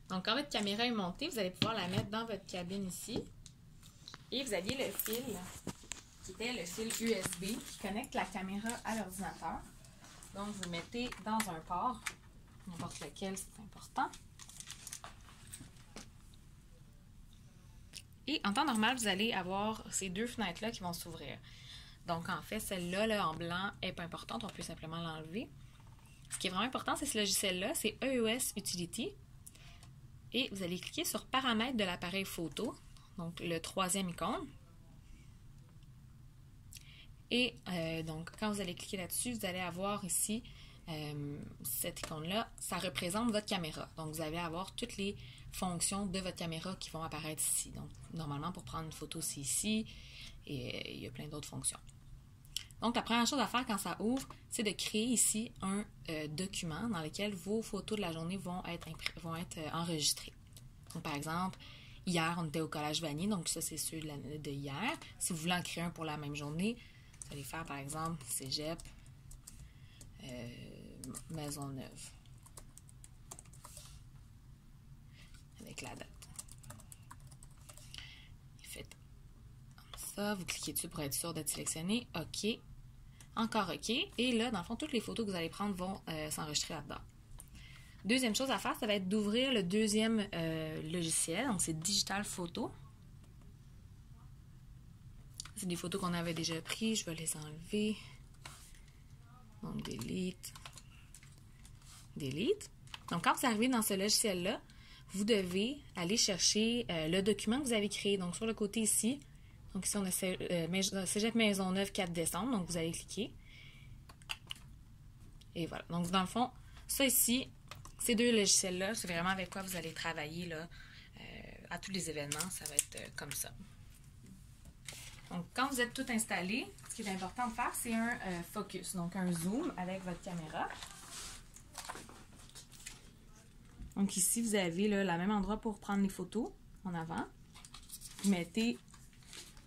Donc, quand votre caméra est montée, vous allez pouvoir la mettre dans votre cabine ici. Et vous aviez le fil, qui était le fil USB, qui connecte la caméra à l'ordinateur. Donc, vous le mettez dans un port, n'importe lequel, c'est important. Et en temps normal, vous allez avoir ces deux fenêtres-là qui vont s'ouvrir. Donc, en fait, celle-là, là, en blanc, n'est pas importante. On peut simplement l'enlever. Ce qui est vraiment important, c'est ce logiciel-là. C'est EOS Utility. Et vous allez cliquer sur Paramètres de l'appareil photo. Donc, le troisième icône. Et donc, quand vous allez cliquer là-dessus, vous allez avoir ici cette icône-là. Ça représente votre caméra. Donc, vous allez avoir toutes les fonctions de votre caméra qui vont apparaître ici. Donc, normalement, pour prendre une photo, c'est ici. Et il y a plein d'autres fonctions. Donc, la première chose à faire quand ça ouvre, c'est de créer ici un document dans lequel vos photos de la journée vont être enregistrées. Donc, par exemple, hier, on était au Collège Vanier, donc ça, c'est ceux de hier. Si vous voulez en créer un pour la même journée, vous allez faire, par exemple, Cégep Maisonneuve. Avec la date. Faites comme ça, vous cliquez dessus pour être sûr d'être sélectionné. OK. Encore OK. Et là, dans le fond, toutes les photos que vous allez prendre vont s'enregistrer là-dedans. Deuxième chose à faire, ça va être d'ouvrir le deuxième logiciel. Donc, c'est Digital Photo. C'est des photos qu'on avait déjà prises. Je vais les enlever. Donc, delete. Delete. Donc, quand vous arrivez dans ce logiciel-là, vous devez aller chercher le document que vous avez créé. Donc, sur le côté ici, donc ici, on a Cégep Maisonneuve 4 décembre. Donc, vous allez cliquer. Et voilà. Donc, dans le fond, ça ici, ces deux logiciels-là, c'est vraiment avec quoi vous allez travailler là, à tous les événements. Ça va être comme ça. Donc, quand vous êtes tout installé, ce qui est important de faire, c'est un focus. Donc, un zoom avec votre caméra. Donc, ici, vous avez là, le même endroit pour prendre les photos en avant. Vous mettez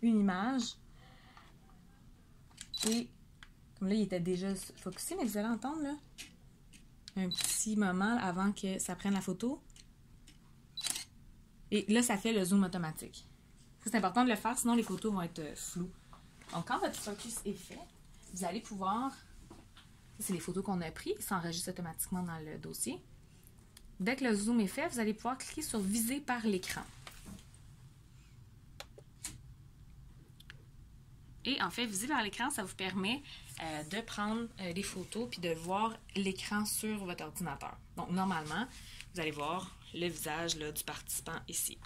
une image. Et, comme là, il était déjà focusé, mais vous allez entendre là, un petit moment avant que ça prenne la photo. Et là, ça fait le zoom automatique. C'est important de le faire, sinon les photos vont être floues. Donc, quand votre focus est fait, vous allez pouvoir... C'est les photos qu'on a prises, ils s'enregistrent automatiquement dans le dossier. Dès que le zoom est fait, vous allez pouvoir cliquer sur « Viser par l'écran ». Et en fait, viser par l'écran, ça vous permet de prendre des photos puis de voir l'écran sur votre ordinateur. Donc, normalement, vous allez voir le visage là, du participant ici.